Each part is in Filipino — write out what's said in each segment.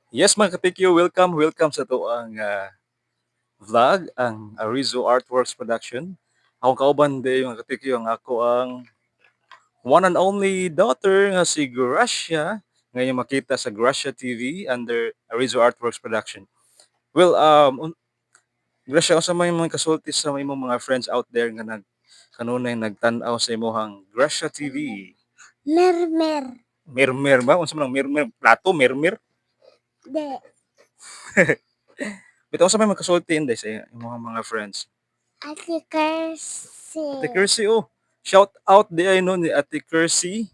Yes, mga katikyo, welcome sa to ang vlog, ang Arizo Artworks Production. Ako kauban de mga katikyo, ang ako ang one and only daughter nga si Gracia, ngayon makita sa Gracia TV under Arizo Artworks Production. Well, Gracia, sa may mga kasulti sa may mga friends out there nga kanunay nagtanaw sa imong Gracia TV. Mermer. Mermer ba? Unsa man ang mermer? Plato, mermer? De. Bitaw sa may magkasulti inday sa imong mga friends. Ate Kersi. Ate Kersey, oh. Shout out di ay no ni Ate Kersey.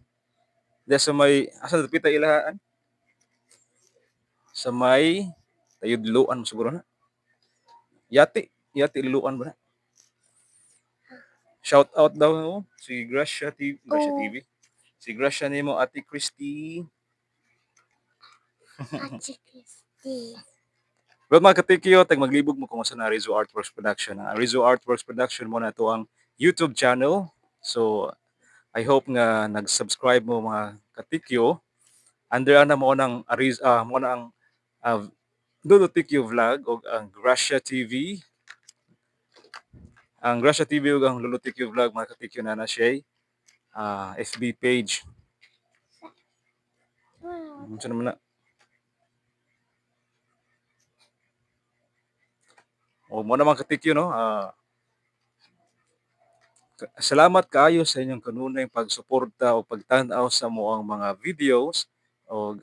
Di sa may, asa pita ilahaan? Sa may, tayudluan mo siguro na. Yati iluan ba na? Shout out daw no, si Gracia TV, Gracia Oh. TV. Si Gracia nimo Ate Christy. Ate Kersi. Well mga katikyo, tag maglibog mo kung sa na Rizzo Artworks Production. Ang Rizzo Artworks Production mo na to ang YouTube channel. So, I hope nga nag-subscribe mo mga katikyo. Under na mo ng mo na ang Dulo Tikyo Vlog o ang Gracia TV. Ang Gracia TV o ang Lolo Tikyo Vlog mga katikyo na siya FB page. Ano naman na? O mo naman katikyo no. Salamat kaayo sa inyong kanunay pagsuporta o pagtanaw sa mo ang mga videos o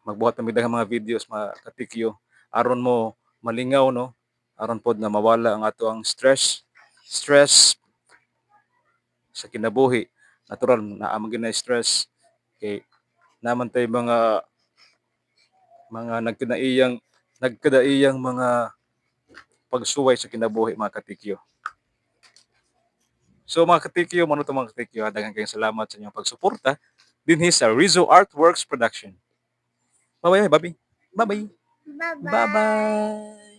magbuhat ng daghang mga videos mga katikyo aron mo malingaw no, aron pod na mawala ang ato ang stress sa kinabuhi. Natural na amang na stress kay naman tay mga nagkadaiyang mga pagsuway sa kinabuhi mga katikyo. So mga katikyo, manuto mga katikyo, daghang kayong salamat sa inyong pagsuporta dinhi sa Rizzo Artworks Production. Bye-bye, Bobby. Bye-bye. Bye-bye. Bye-bye.